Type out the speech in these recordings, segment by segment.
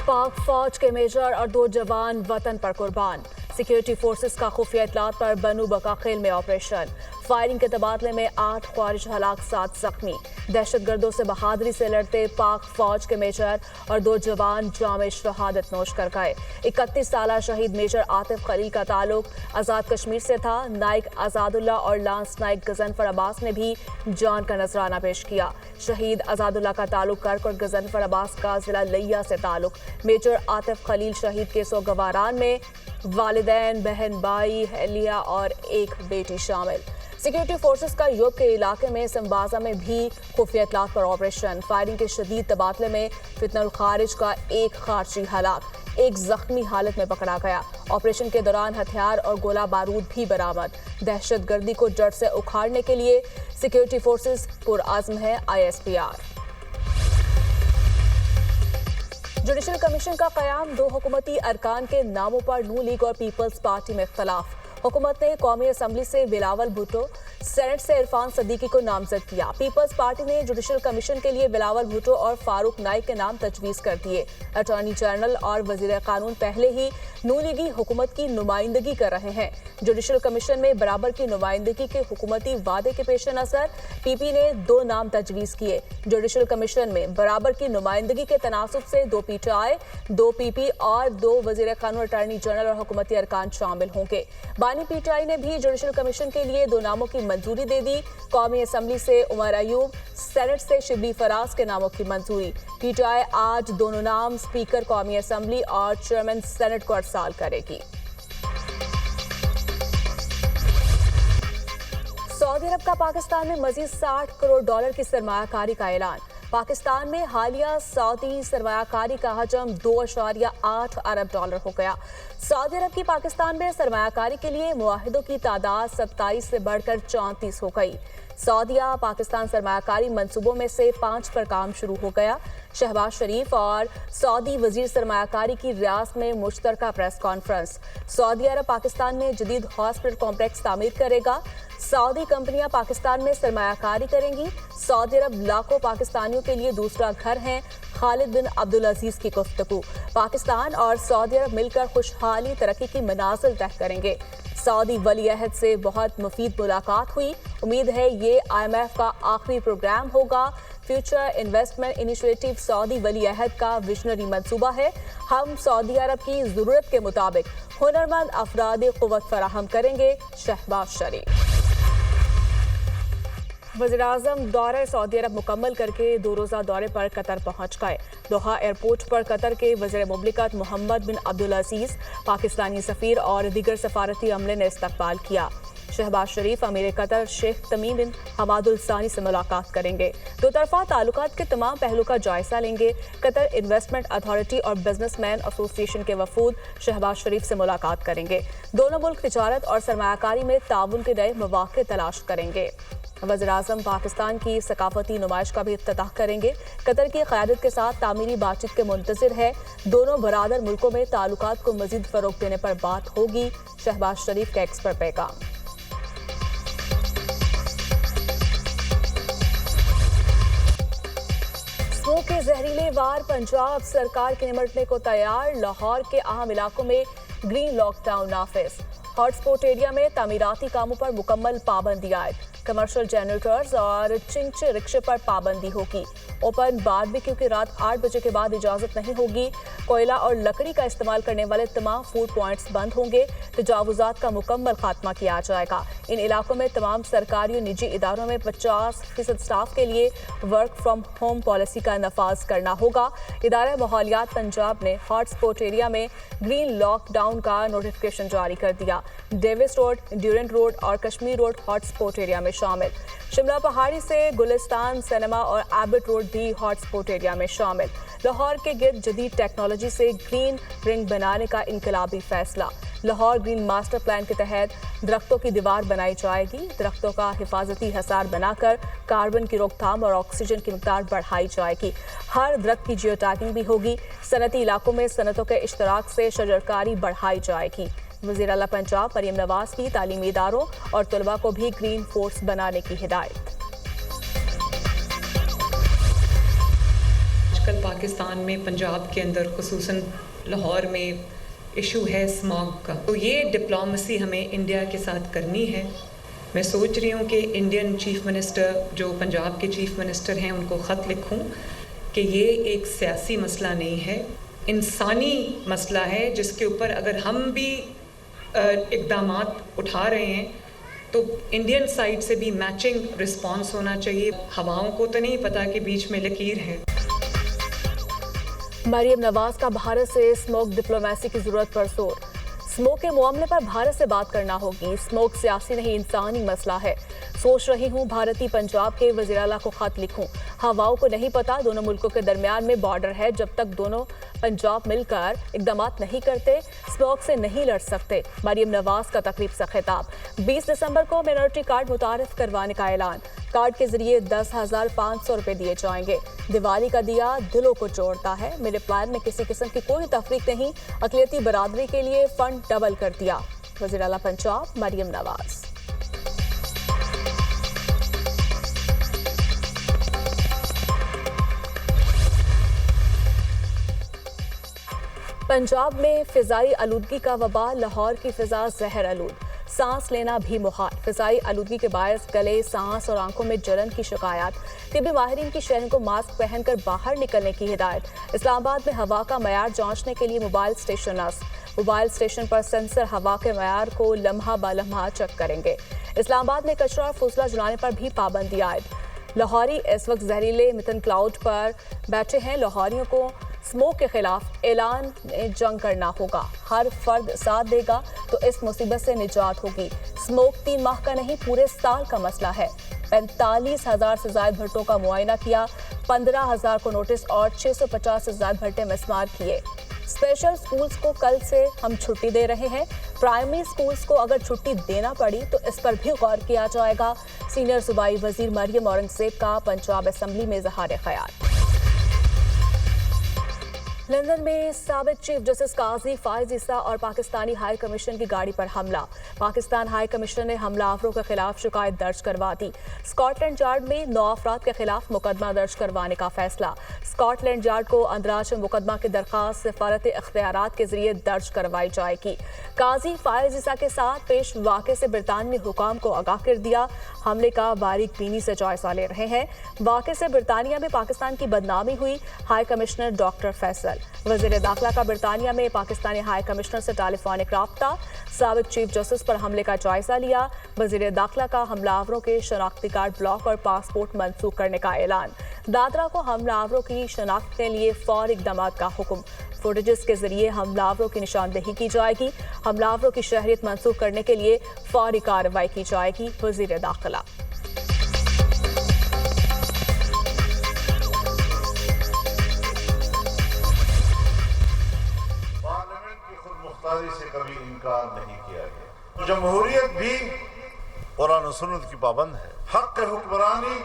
पाक फौज के मेजर और 2 जवान वतन पर कुर्बान। सिक्योरिटी फोर्सेस का खुफिया इतलात पर बनू बकाखेल में ऑपरेशन। फायरिंग के तबादले में 8 ख्वारिज हलाक, 7 जख्मी। दहशतगर्दों से बहादुरी से लड़ते पाक फौज के मेजर और 2 जवान जाम शहादत नोश कर गए। 31 साला शहीद मेजर आतिफ खलील का ताल्लुक आज़ाद कश्मीर से था। नाइक आज़ादुल्लाह और लांस नाइक गजनफर अब्बास ने भी जान का नजराना पेश किया। शहीद आज़ादुल्लाह का ताल्लुक कर्क और गजनफर अब्बास का जिला लिया से ताल्लुक। मेजर आतिफ खलील शहीद के सोगवारान में वालिदैन, बहन, भाई, अहलिया और एक बेटी शामिल। सिक्योरिटी फोर्सेस का यूरोप के इलाके में संबाजा में भी खुफिया इतलात पर ऑपरेशन। फायरिंग के शदीद तबादले में फितनुल खारिज का एक खारजी हलाक, एक जख्मी हालत में पकड़ा गया। ऑपरेशन के दौरान हथियार और गोला बारूद भी बरामद। दहशतगर्दी को जड़ से उखाड़ने के लिए सिक्योरिटी फोर्सेस पुरआज़्म है। ISPR। जुडिशल कमीशन का क़याम, 2 हुकूमती अरकान के नामों पर नू लीग और पीपल्स पार्टी में इख्तलाफ। हुकूमत ने कौमी असम्बली से बिलावल भुट्टो, सेनेट से इरफान सदीकी को नामजद किया। पीपल्स पार्टी ने जुडिशल कमीशन के लिए बिलावल भुट्टो और फारूक नाइक के नाम तजवीज़ कर दिए। अटॉर्नी जनरल और वज़ीर कानून पहले ही नू लीगी हुकूमत की नुमाइंदगी कर रहे हैं। जुडिशल कमीशन में बराबर की नुमाइंदगी के हुकूमती वादे के पेश नज़र PP ने 2 नाम तजवीज़ किए। जुडिशल कमीशन में बराबर की नुमाइंदगी के तनासुब से 2 PTI, 2 PP और 2 वज़ीर कानून, अटॉर्नी जनरल और हुकूमती अरकान शामिल होंगे। बानी PTI ने भी जुडिशल कमीशन के लिए 2 नामों की मंजूरी दे दी। कौमी असम्बली से उमर अयूब, सेनेट से शिबली फराज के नामों की मंजूरी। PTI आज दोनों नाम स्पीकर कौमी असम्बली और चेयरमैन सेनेट को अरसाल करेगी। सऊदी अरब का पाकिस्तान में मजीद $60 करोड़ की सरमायाकारी का ऐलान। पाकिस्तान में हालिया सऊदी सरमायाकारी का हजम $2.8 अरब हो गया। सऊदी अरब की पाकिस्तान में सरमायाकारी के लिए मुआहिदों की तादाद 27 से बढ़कर 34 हो गई। सऊदीया पाकिस्तान सरमायाकारी मंसूबों में से 5 पर काम शुरू हो गया। शहबाज शरीफ और सऊदी वजीर सरमायाकारी की रियासत में मुश्तरका प्रेस कॉन्फ्रेंस। सऊदी अरब पाकिस्तान में जदीद हॉस्पिटल कॉम्प्लेक्स तामीर करेगा। सऊदी कंपनियां पाकिस्तान में सरमायाकारी करेंगी। सऊदी अरब लाखों पाकिस्तानियों के लिए दूसरा घर है। खालिद बिन अब्दुल अजीज की गुफ्तगू। पाकिस्तान और सऊदी अरब मिलकर खुशहाली तरक्की की मनाजिल तय करेंगे। सऊदी वली अहद से बहुत मुफीद मुलाकात हुई। उम्मीद है ये IMF का आखिरी प्रोग्राम होगा। फ्यूचर इन्वेस्टमेंट इनिशिएटिव सऊदी वली अहद का विजनरी मंसूबा है। हम सऊदी अरब की ज़रूरत के मुताबिक हुनरमंद अफराद क़ुव्वत फराहम करेंगे। शहबाज शरीफ। वज़ीर-ए-आज़म दौरे सऊदी अरब मुकम्मल करके 2 रोज़ा दौरे पर कतर पहुंच गए। दोहा एयरपोर्ट पर कतर के वज़ीर मुमलिकत मोहम्मद बिन अब्दुल अजीज़, पाकिस्तानी सफ़ीर और दीगर सफारती अमले ने इस्तकबाल किया। शहबाज शरीफ अमीर कतर शेख तमीम बिन हमादुल सानी से मुलाकात करेंगे। 2 तरफ़ा ताल्लुकात के तमाम पहलू का जायजा लेंगे। कतर इन्वेस्टमेंट अथॉरिटी और बिजनेसमैन एसोसिएशन के वफूद शहबाज शरीफ से मुलाकात करेंगे। दोनों मुल्क तिजारत और सरमायाकारी में ताउन के नए मौक़े तलाश करेंगे। वज़ीर-ए-आज़म पाकिस्तान की सकाफती नुमाइश का भी इफ्तिताह करेंगे। कतर की क़यादत के साथ तामीरी बातचीत के मुंतज़िर है। दोनों बरादर मुल्कों में ताल्लुकात को मज़ीद फ़रोग़ देने पर बात होगी। शहबाज शरीफ का एक्स पर पैगाम। स्मोक के जहरीले वार, पंजाब सरकार के निमटने को तैयार। लाहौर के अहम इलाकों में ग्रीन लॉकडाउन नाफिज। हॉटस्पॉट एरिया में तामीराती कामों पर मुकम्मल पाबंदी आयद। कमर्शियल जनरेटर्स और चिंचे रिक्शे पर पाबंदी होगी। ओपन बारबेक्यू की रात 8 बजे के बाद इजाज़त नहीं होगी। कोयला और लकड़ी का इस्तेमाल करने वाले तमाम फूड पॉइंट्स बंद होंगे। तजावुज़ात का मुकम्मल खात्मा किया जाएगा। इन इलाकों में तमाम सरकारी और निजी इदारों में 50% स्टाफ के लिए वर्क फ्राम होम पॉलिसी का नफाज करना होगा। इदारा माहौलियात पंजाब ने हॉटस्पॉट एरिया में ग्रीन लॉकडाउन का नोटिफिकेशन जारी कर दिया। डेविस रोड, ड्यूरेंट रोड और कश्मीर रोड हॉटस्पॉट एरिया में शामिल। शिमला पहाड़ी से गुलिस्तान, सिनेमा और एबट रोड भी हॉटस्पॉट एरिया में शामिल। लाहौर के गिर्द जदीद टेक्नोलॉजी से ग्रीन रिंग बनाने का इनकलाबी फैसला। लाहौर ग्रीन मास्टर प्लान के तहत दरख्तों की दीवार बनाई जाएगी। दरख्तों का हिफाजती हसार बनाकर कार्बन की रोकथाम और ऑक्सीजन की मिकदार बढ़ाई जाएगी। हर दरख्त की जियो टैगिंग भी होगी। सनती इलाकों में सनतों के इश्तराक से शजरकारी बढ़ाई जाएगी। वज़ीर आला पंजाब मरियम नवाज की तालीमी इदारों और तलबा को भी ग्रीन फोर्स बनाने की हिदायत। کل پاکستان میں پنجاب کے اندر خصوصاً لاہور میں ایشو ہے اسماگ کا، تو یہ ڈپلومیسی ہمیں انڈیا کے ساتھ کرنی ہے. میں سوچ رہی ہوں کہ انڈین چیف منسٹر جو پنجاب کے چیف منسٹر ہیں ان کو خط لکھوں کہ یہ ایک سیاسی مسئلہ نہیں ہے، انسانی مسئلہ ہے جس کے اوپر اگر ہم بھی اقدامات اٹھا رہے ہیں تو انڈین سائڈ سے بھی میچنگ رسپانس ہونا چاہیے. ہواؤں کو تو نہیں پتہ کہ بیچ میں لکیر ہے. مریم نواز کا بھارت سے اسموک ڈپلومیسی کی ضرورت پر زور. اسموک کے معاملے پر بھارت سے بات کرنا ہوگی. اسموک سیاسی نہیں انسانی مسئلہ ہے. سوچ رہی ہوں بھارتی پنجاب کے وزیر اعلیٰ کو خط لکھوں. ہواؤں کو نہیں پتا دونوں ملکوں کے درمیان میں بارڈر ہے. جب تک دونوں پنجاب مل کر اقدامات نہیں کرتے اسموک سے نہیں لڑ سکتے. مریم نواز کا تقریب سے خطاب. 20 دسمبر کو مائنورٹی کارڈ متعارف کروانے کا اعلان. کارڈ کے ذریعے 10,500 روپے دیے جائیں گے. دیوالی کا دیا دلوں کو جوڑتا ہے. میرے پلان میں کسی قسم کی کوئی تفریق نہیں. اقلیتی برادری کے لیے فنڈ ڈبل کر دیا. وزیر اعلیٰ پنجاب مریم نواز. پنجاب میں فضائی آلودگی کا وبا. لاہور کی فضا زہر آلود. سانس لینا بھی محال. فضائی آلودگی کے باعث گلے، سانس اور آنکھوں میں جلن کی شکایات. طبی ماہرین کی شہریوں کو ماسک پہن کر باہر نکلنے کی ہدایت. اسلام آباد میں ہوا کا معیار جانچنے کے لیے موبائل اسٹیشن نصب. موبائل اسٹیشن پر سینسر ہوا کے معیار کو لمحہ بلمحہ چیک کریں گے. اسلام آباد میں کچرا اور فضلہ جلانے پر بھی پابندی عائد. لاہوری اس وقت زہریلے میتھن کلاؤڈ پر بیٹھے ہیں. لاہوریوں کو اسموک کے خلاف اعلان جنگ کرنا ہوگا. ہر فرد ساتھ دے گا تو اس مصیبت سے نجات ہوگی. اسموک 3 ماہ کا نہیں پورے سال کا مسئلہ ہے. 45,000 سے زائد بھٹوں کا معائنہ کیا. 15,000 کو نوٹس اور 650 سے زائد بھٹے مسمار کیے. اسپیشل سکولز کو کل سے ہم چھٹی دے رہے ہیں. پرائمری سکولز کو اگر چھٹی دینا پڑی تو اس پر بھی غور کیا جائے گا. سینئر صوبائی وزیر مریم اورنگزیب کا پنجاب اسمبلی میں اظہار خیال. لندن میں سابق چیف جسٹس قاضی فائز عیسیٰ اور پاکستانی ہائی کمیشن کی گاڑی پر حملہ. پاکستان ہائی کمیشن نے حملہ آوروں کے خلاف شکایت درج کروا دی. اسکاٹ لینڈ یارڈ میں 9 افراد کے خلاف مقدمہ درج کروانے کا فیصلہ. اسکاٹ لینڈ یارڈ کو اندراج مقدمہ کی درخواست سفارت اختیارات کے ذریعے درج کروائی جائے گی. قاضی فائز عیسیٰ کے ساتھ پیش واقعے سے برطانوی حکام کو آگاہ کر دیا. حملے کا باریک بینی سے جائزہ لے رہے ہیں. واقعے سے برطانیہ میں پاکستان کی بدنامی ہوئی. High commissioner doctor Faisal. وزیر داخلہ کا برطانیہ میں پاکستانی ہائی کمشنر سے ٹیلی فونک رابطہ. سابق چیف جسٹس پر حملے کا جائزہ لیا. وزیر داخلہ کا حملہ آوروں کے شناختی کارڈ بلاک اور پاسپورٹ منسوخ کرنے کا اعلان. دادرا کو حملہ آوروں کی شناخت کے لیے فوری اقدامات کا حکم. فوٹیجز کے ذریعے حملہ آوروں کی نشاندہی کی جائے گی. حملہ آوروں کی شہریت منسوخ کرنے کے لیے فوری کارروائی کی جائے گی. وزیر داخلہ. سے کبھی انکار نہیں کیا گیا. جمہوریت بھی قرآن و سنت کی پابند ہے. حق حکمرانی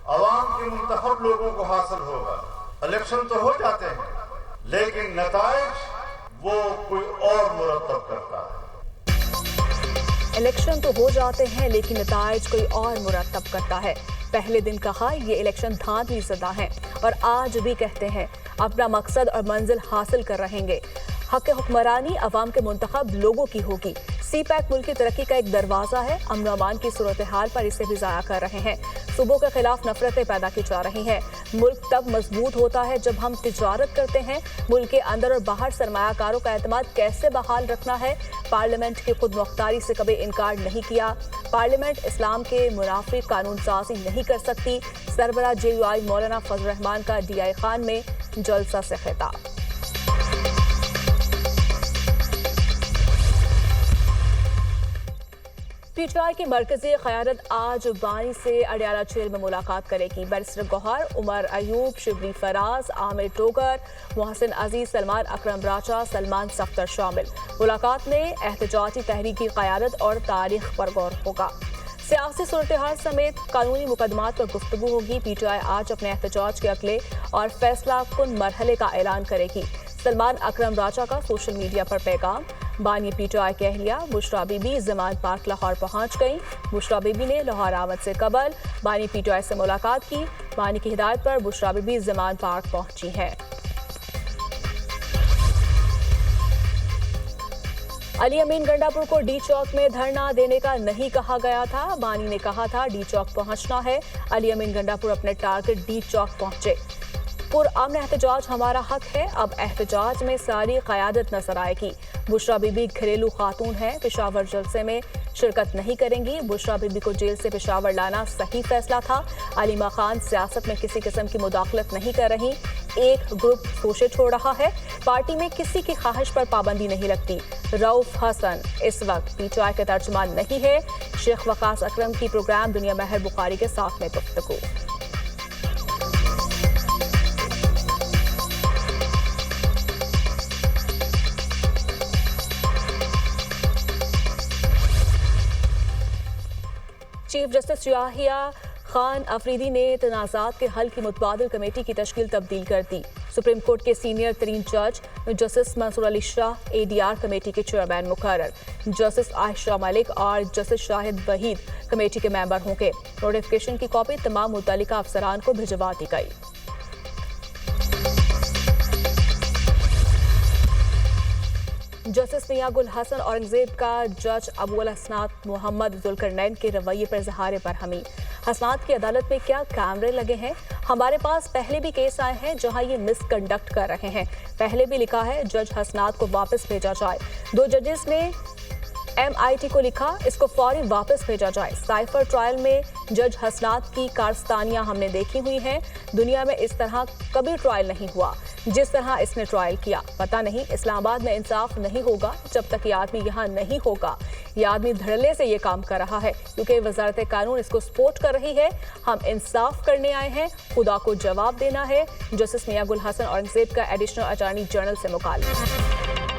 عوام کے منتخب لوگوں کو حاصل ہوگا. الیکشن تو ہو جاتے ہیں لیکن نتائج وہ کوئی اور مرتب کرتا ہے. الیکشن تو ہو جاتے ہیں لیکن نتائج کوئی اور مرتب کرتا ہے. پہلے دن کہا یہ الیکشن دھاندلی زدہ ہیں اور آج بھی کہتے ہیں اپنا مقصد اور منزل حاصل کر رہیں گے. حق حکمرانی عوام کے منتخب لوگوں کی ہوگی. سی پیک ملک کی ترقی کا ایک دروازہ ہے. امن و امان کی صورتحال پر اسے بھی ضائع کر رہے ہیں. صوبوں کے خلاف نفرتیں پیدا کی جا رہی ہیں. ملک تب مضبوط ہوتا ہے جب ہم تجارت کرتے ہیں. ملک کے اندر اور باہر سرمایہ کاروں کا اعتماد کیسے بحال رکھنا ہے. پارلیمنٹ کی خود مختاری سے کبھی انکار نہیں کیا. پارلیمنٹ اسلام کے منافی قانون سازی نہیں کر سکتی. سربراہ JUI مولانا فضل الرحمان کا DI خان میں جلسہ سے خطاب. PTI کی مرکزی قیادت آج بانی سے اڈیالہ جیل میں ملاقات کرے گی. بیرسٹر گوہر، عمر ایوب، شبلی فراز، عامر ٹوگر، محسن عزیز، سلمان اکرم راجہ، سلمان صفدر شامل. ملاقات میں احتجاجی تحریک کی قیادت اور تاریخ پر غور ہوگا. سیاسی صورتحال سمیت قانونی مقدمات پر گفتگو ہوگی. PTI آج اپنے احتجاج کے اگلے اور فیصلہ کن مرحلے کا اعلان کرے گی. سلمان اکرم راجہ کا سوشل میڈیا پر پیغام. بانی PTI کی اہلیہ بشرا be be Zaman park Lahore پہنچ گئیں. بشرا بی بی نے لاہور آمد سے قبل بانی PTI سے ملاقات کی. बानी की हिदायत पर बुशरा बीबी जमान पार्क पहुंची हैं। अली अमीन गंडापुर को डी चौक में धरना देने का नहीं कहा गया था। बानी ने कहा था डी चौक पहुंचना है। अली अमीन गंडापुर अपने टारगेट डी चौक पहुंचे। पुरअमन एहतजाज हमारा हक है। अब एहतजाज में सारी क़यादत नजर आएगी। बुशरा बीबी घरेलू खातून है, पेशावर जलसे में शिरकत नहीं करेंगी। बुशरा बीबी को जेल से पेशावर लाना सही फैसला था। अलीमा खान सियासत में किसी किस्म की मुदाखलत नहीं कर रही। एक ग्रुप सोचे छोड़ रहा है। पार्टी में किसी की ख्वाहिश पर पाबंदी नहीं लगती। रऊफ हसन इस वक्त पीटीआई के तर्जुमान नहीं है। शेख वकास अकरम की प्रोग्राम दुनिया महर बुखारी के साथ में गुफ्तगू। चीफ जस्टिस याहिया खान अफरीदी ने तनाज़ात के हल की मुतबादिल कमेटी की तश्कील तब्दील कर दी। सुप्रीम कोर्ट के सीनियर तरीन जज Justice Mansoor Ali Shah ADR committee के चेयरमैन मुकर्रर। जस्टिस आयशा मलिक और जस्टिस शाहिद वहीद कमेटी के मेंबर होंगे। नोटिफिकेशन की कॉपी तमाम मुतल्लिका अफसरान को भिजवा दी गई। जस्टिस मियां गुल हसन औरंगजेब का जज अबुल हसनात मोहम्मद जुल्करनैन के रवैये पर इज़हार बरहमी। हसनात की अदालत में क्या कैमरे लगे हैं? हमारे पास पहले भी केस आए हैं जहां ये मिसकंडक्ट कर रहे हैं। पहले भी लिखा है जज हसनात को वापस भेजा जाए। 2 जजेस ने MIT को लिखा इसको फौरी वापस भेजा जाए। साइफर ट्रायल में जज हसनात की कारस्तानियां हमने देखी हुई हैं। दुनिया में इस तरह कभी ट्रायल नहीं हुआ जिस तरह इसने ट्रायल किया। पता नहीं इस्लामाबाद में इंसाफ नहीं होगा जब तक ये आदमी यहाँ नहीं होगा। ये आदमी धड़ल्ले से ये काम कर रहा है क्योंकि वजारत कानून इसको सपोर्ट कर रही है। हम इंसाफ करने आए हैं, खुदा को जवाब देना है। जस्टिस मियां गुल हसन औरंगजेब का एडिशनल अटॉर्नी जनरल से मुकालमा।